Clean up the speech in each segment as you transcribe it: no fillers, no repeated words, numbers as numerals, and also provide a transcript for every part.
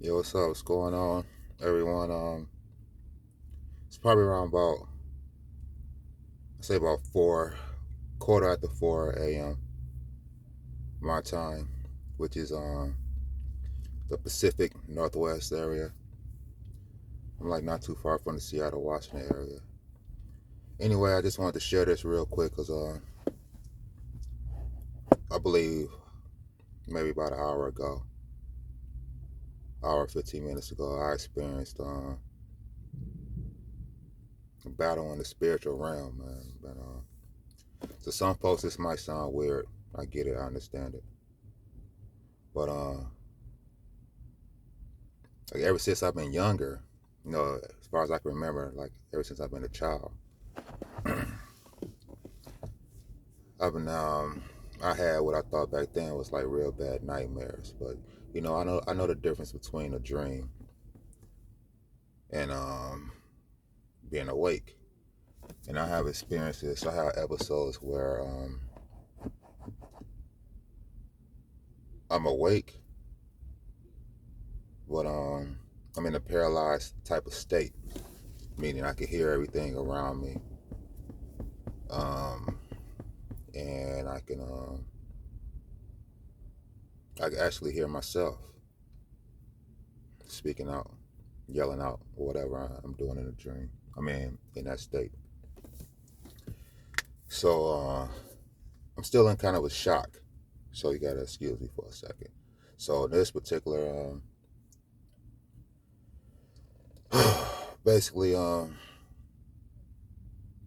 Yo, what's up? What's going on, everyone? It's probably around about, I say about quarter after 4 a.m. my time, which is the Pacific Northwest area. I'm like not too far from the Seattle, Washington area. Anyway, I just wanted to share this real quick because I believe maybe about an hour ago, hour 15 minutes ago, I experienced a battle in the spiritual realm, man. To some folks, this might sound weird. I get it. I understand it. But like ever since I've been younger, as far as I can remember, like ever since I've been a child, I've been I had what I thought back then was like real bad nightmares. But I know the difference between a dream and being awake. And I have experiences. I have episodes where I'm awake, but I'm in a paralyzed type of state, meaning I can hear everything around me, um, and I can actually hear myself speaking out, yelling out, or whatever I'm doing in a dream. I mean, in that state. So I'm still in kind of a shock. So you gotta excuse me for a second. So this particular, basically, about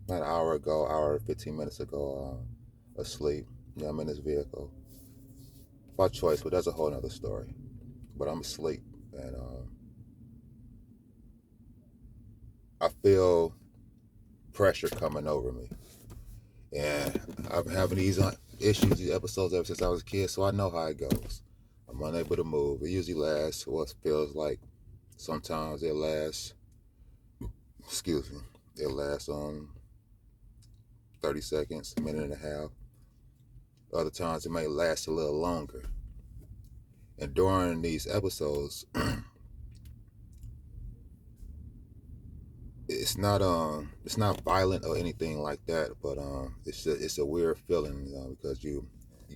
an hour ago, hour 15 minutes ago, asleep. Yeah, I'm in this vehicle by choice, but that's a whole nother story. But I'm asleep, and I feel pressure coming over me. And I've been having these issues, these episodes ever since I was a kid, so I know how it goes. I'm unable to move. It usually lasts what feels like sometimes it lasts, excuse me, it lasts 30 seconds, a minute and a half. Other times it may last a little longer. And during these episodes, it's not violent or anything like that, but it's a weird feeling, because you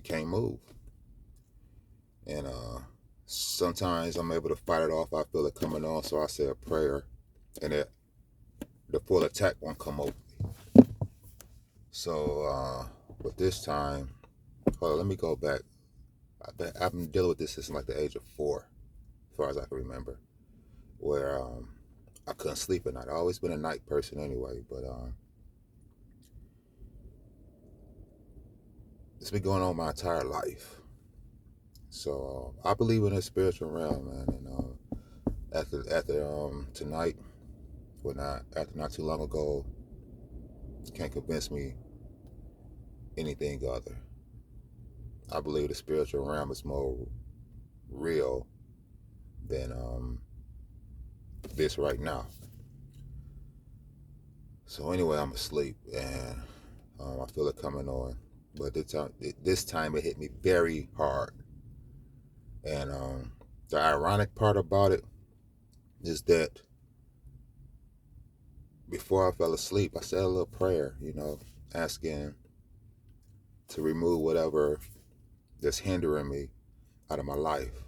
can't move. And sometimes I'm able to fight it off. I feel it coming on, so I say a prayer, and the full attack won't come over me. So, but this time, hold on, let me go back. I've been dealing with this since like the age of 4, as far as I can remember, where I couldn't sleep at night. I've always been a night person anyway, but it's been going on my entire life. So I believe in the spiritual realm, man. And after tonight, well, not after not too long ago, can't convince me anything other. I believe the spiritual realm is more real than this right now. So anyway, I'm asleep, and I feel it coming on. But this time it hit me very hard. And the ironic part about it is that before I fell asleep, I said a little prayer, asking to remove whatever that's hindering me out of my life,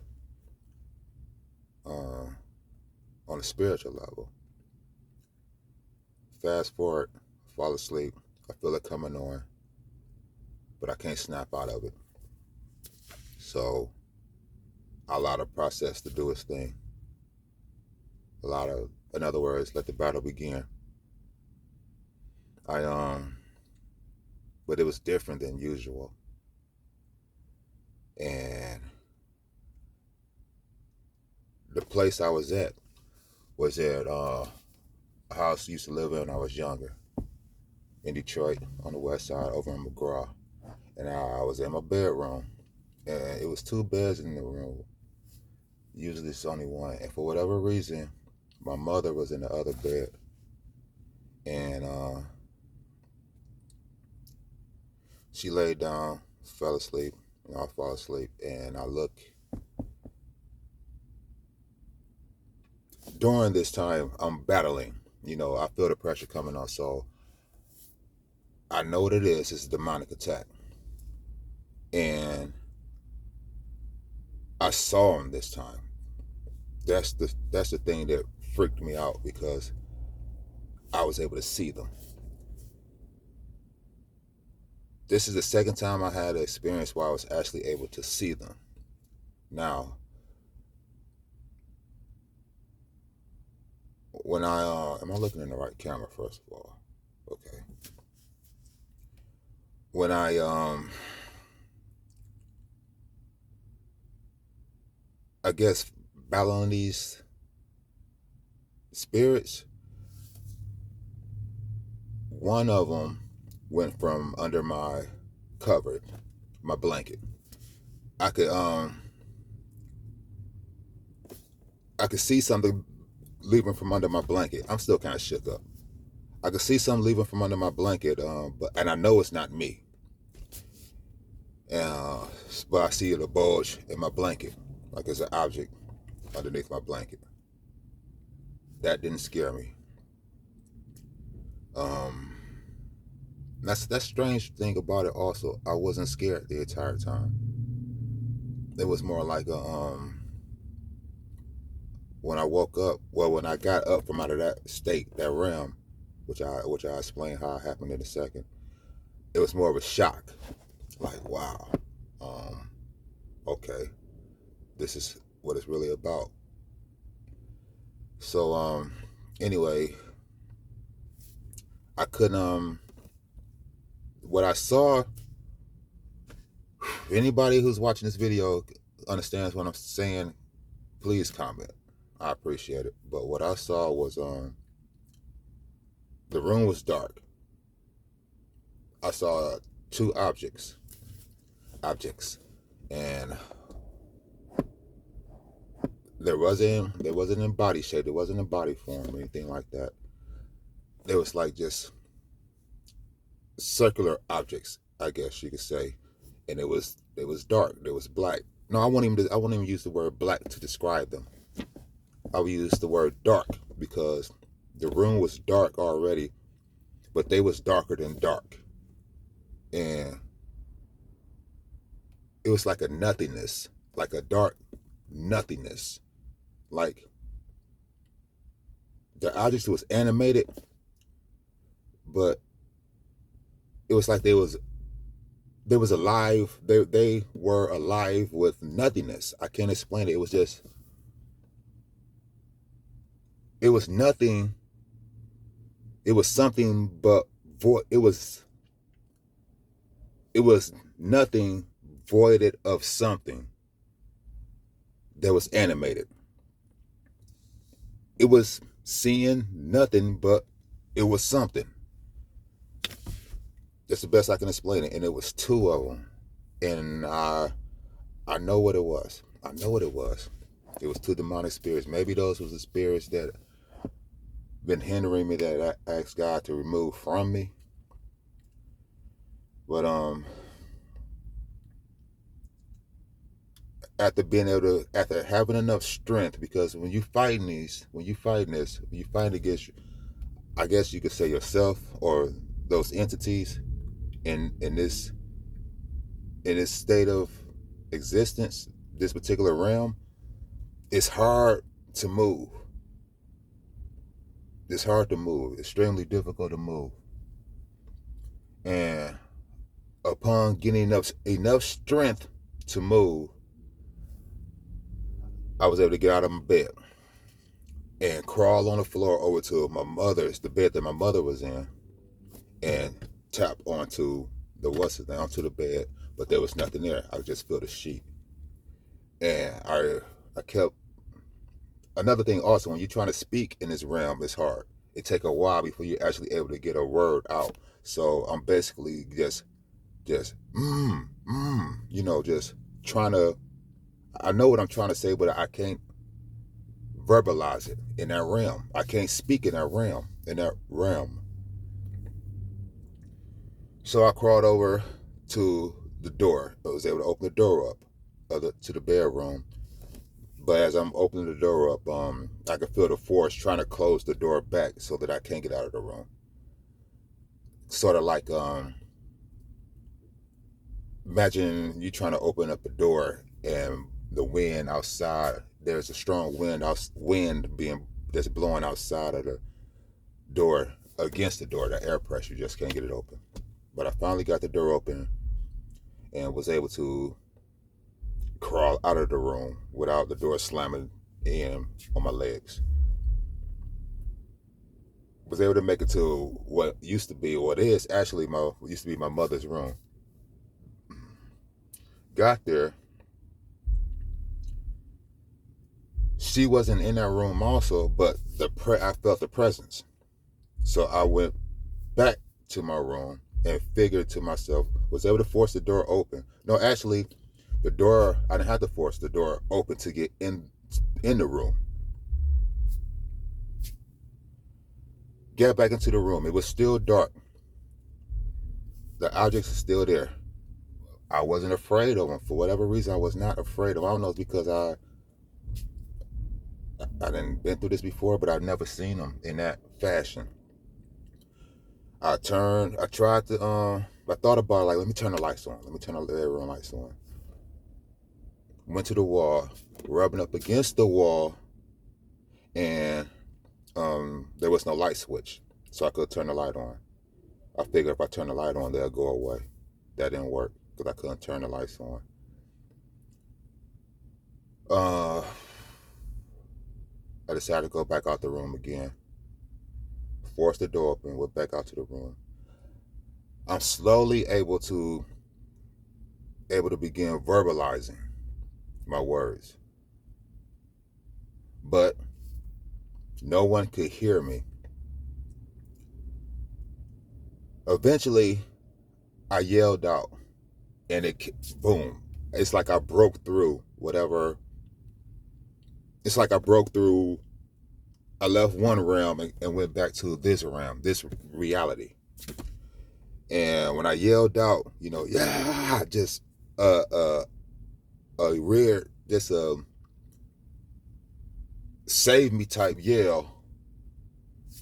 uh, on a spiritual level. Fast forward, fall asleep, I feel it coming on, but I can't snap out of it. So I allow the process to do its thing. In other words, let the battle begin. I but it was different than usual, and the place I was at was at a house I used to live in when I was younger, in Detroit, on the west side, over in McGraw. And I was in my bedroom, and it was 2 beds in the room. Usually it's only one. And for whatever reason, my mother was in the other bed. And she laid down, fell asleep, and I fall asleep. And I look during this time, I'm battling. I feel the pressure coming on, so I know what it is. It's a demonic attack, and I saw him this time. That's the thing that freaked me out, because I was able to see them. This is the second time I had an experience where I was actually able to see them. Now, when am I looking in the right camera, first of all? Okay. When I guess battling these spirits, one of them went from under my cover, my blanket. I could see something leaving from under my blanket. I'm still kind of shook up. I could see something leaving from under my blanket, and I know it's not me. But I see it a bulge in my blanket, like there's an object underneath my blanket. That didn't scare me. That's strange thing about it. Also, I wasn't scared the entire time. It was more like when I woke up. Well, when I got up from out of that state, that realm, which I explain how it happened in a second. It was more of a shock, like, wow, okay, this is what it's really about. So anyway, I couldn't what I saw. If anybody who's watching this video understands what I'm saying, please comment. I appreciate it. But what I saw was the room was dark. I saw two objects, and there wasn't in body shape. There wasn't in body form or anything like that. There was like just circular objects, I guess you could say, and it was dark. It was black. No, I won't even use the word black to describe them. I would use the word dark, because the room was dark already, but they was darker than dark, and it was like a nothingness, like a dark nothingness. Like the objects was animated, but it was like they was alive. They were alive with nothingness. I can't explain it. It was just, it was nothing. It was something but void. It was nothing voided of something that was animated. It was seeing nothing, but it was something. That's the best I can explain it. And it was two of them, and I know what it was. I know what it was. It was two demonic spirits. Maybe those was the spirits that been hindering me, that I asked God to remove from me. But after having enough strength, because when you fighting this, when you fighting against, I guess you could say yourself or those entities in this state of existence, this particular realm, it's hard to move. It's hard to move, extremely difficult to move. And upon getting enough strength to move, I was able to get out of my bed and crawl on the floor over to the bed that my mother was in, and tap onto onto the bed, but there was nothing there. I could just feel the sheet. And I kept, another thing also, when you're trying to speak in this realm, it's hard. It take a while before you're actually able to get a word out. So I'm basically just just trying to, I know what I'm trying to say, but I can't verbalize it in that realm. I can't speak in that realm. So I crawled over to the door. I was able to open the door up to the bedroom. But as I'm opening the door up, I can feel the force trying to close the door back so that I can't get out of the room. Sort of like imagine you trying to open up a door and the wind outside. There's a strong wind being that's blowing outside of the door against the door. The air pressure, you just can't get it open. But I finally got the door open and was able to crawl out of the room without the door slamming in on my legs. Was able to make it to what used to be, what is actually used to be my mother's room. Got there. She wasn't in that room also, but I felt the presence. So I went back to my room and figured to myself, was able to force the door open. No, actually, the door, I didn't have to force the door open to get in the room. Got back into the room. It was still dark. The objects are still there. I wasn't afraid of them. For whatever reason, I was not afraid of them. I don't know if it's because I didn't been through this before, but I've never seen them in that fashion. I tried to, I thought about it, like, let me turn the lights on. Let me turn the bedroom lights on. Went to the wall, rubbing up against the wall, and there was no light switch, so I could turn the light on. I figured if I turn the light on, they'll go away. That didn't work because I couldn't turn the lights on. I decided to go back out the room again. Forced the door open, went back out to the room. I'm slowly able to begin verbalizing my words. But no one could hear me. Eventually, I yelled out, and boom. It's like I broke through whatever. It's like I broke through. I left one realm and went back to this realm, this reality. And when I yelled out, yeah, just a rare, just a save me type yell,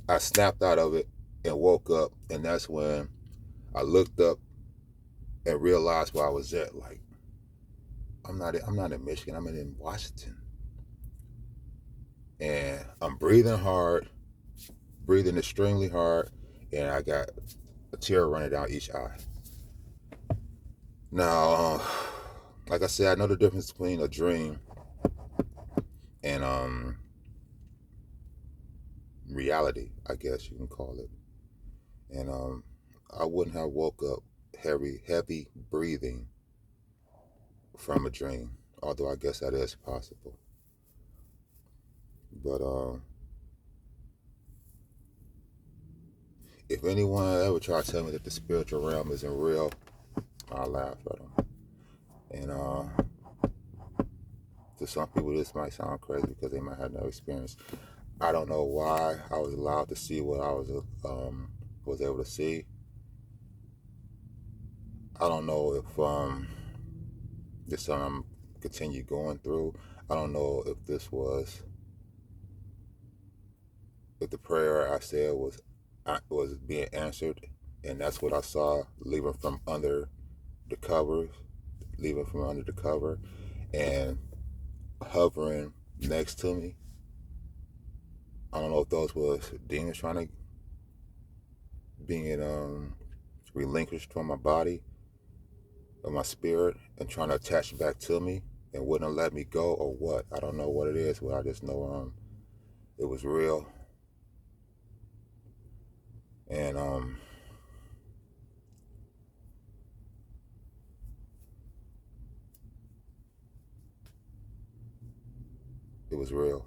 I snapped out of it and woke up. And that's when I looked up and realized where I was at. Like, I'm not in Michigan. I'm in Washington. And I'm breathing hard, breathing extremely hard, and I got a tear running down each eye. Now, like I said, I know the difference between a dream and reality, I guess you can call it. And I wouldn't have woke up heavy breathing from a dream, although I guess that is possible. But if anyone ever try to tell me that the spiritual realm isn't real, I laugh at them. And to some people, this might sound crazy because they might have no experience. I don't know why I was allowed to see what I was able to see. I don't know if this something I'm continue going through. I don't know if if the prayer I said was being answered, and that's what I saw leaving from under the cover, and hovering next to me. I don't know if those was demons trying to being relinquished from my body or my spirit and trying to attach back to me and wouldn't let me go or what. I don't know what it is, but I just know it was real. And it was real.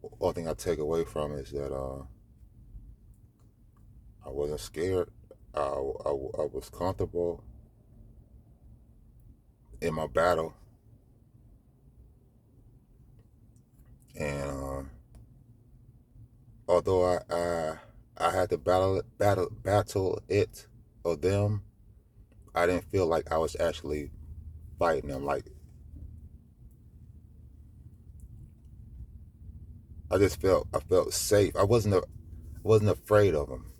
One thing I take away from it is that I wasn't scared. I was comfortable in my battle, and although I had to battle it of them, I didn't feel like I was actually fighting them. Like I felt safe. I wasn't afraid of them.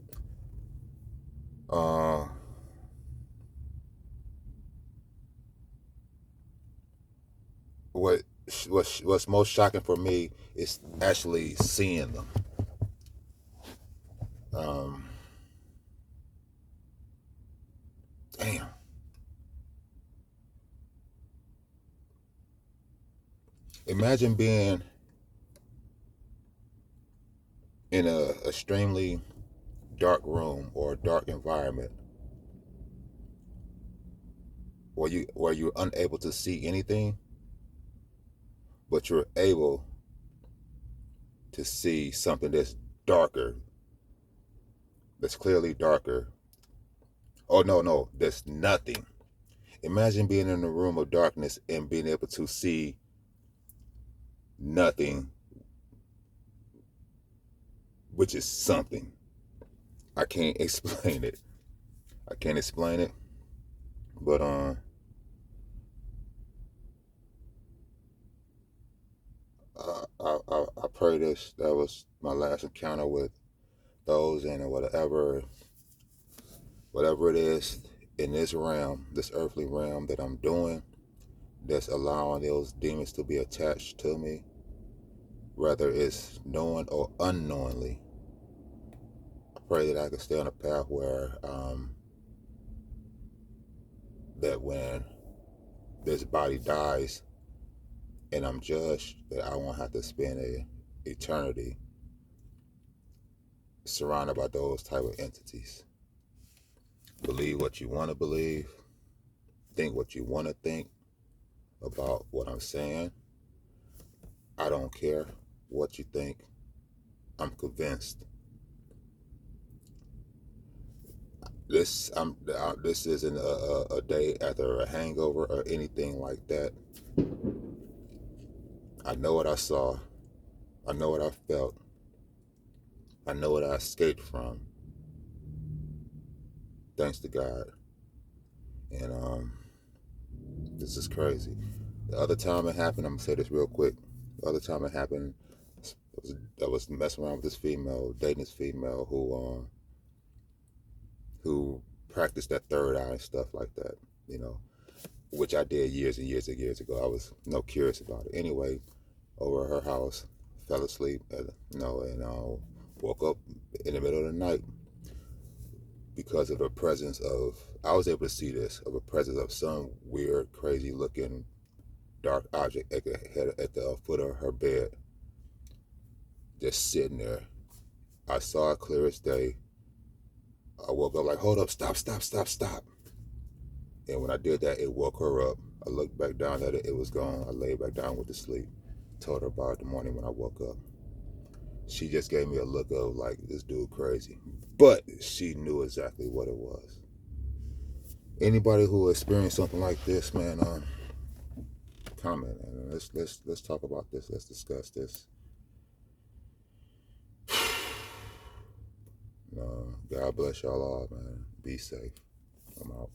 Uh, what what's most shocking for me is actually seeing them. Um, Damn. Imagine being in a extremely dark room or a dark environment where you're unable to see anything, but you're able to see something that's darker, that's clearly darker. Oh no, no, there's nothing. Imagine being in a room of darkness and being able to see nothing, which is something. I can't explain it. I can't explain it. But I pray this that was my last encounter with those, and whatever it is in this realm, this earthly realm that I'm doing, that's allowing those demons to be attached to me, whether it's knowing or unknowingly. I pray that I can stay on a path where that when this body dies and I'm judged, that I won't have to spend a eternity surrounded by those type of entities. Believe what you want to believe, think what you want to think about what I'm saying. I don't care what you think. I'm convinced. This isn't a day after a hangover or anything like that. I know what I saw. I know what I felt. I know what I escaped from. Thanks to God. And this is crazy. The other time it happened, I'm gonna say this real quick. The other time it happened, I was messing around with this female, dating this female who practiced that third eye and stuff like that. You know, which I did years and years and years ago. I was curious about it. Anyway, over at her house, fell asleep, and woke up in the middle of the night because of the presence of. I was able to see this of a presence of some weird, crazy looking dark object at the foot of her bed, just sitting there. I saw it clear as day. I woke up like, hold up, stop, stop, stop, stop. And when I did that, it woke her up. I looked back down at it, it was gone. I laid back down with the sleep. Told her about it the morning when I woke up. She just gave me a look of like, this dude crazy. But she knew exactly what it was. Anybody who experienced something like this, man, comment, and let's talk about this. Let's discuss this. God bless y'all all, man. Be safe. I'm out.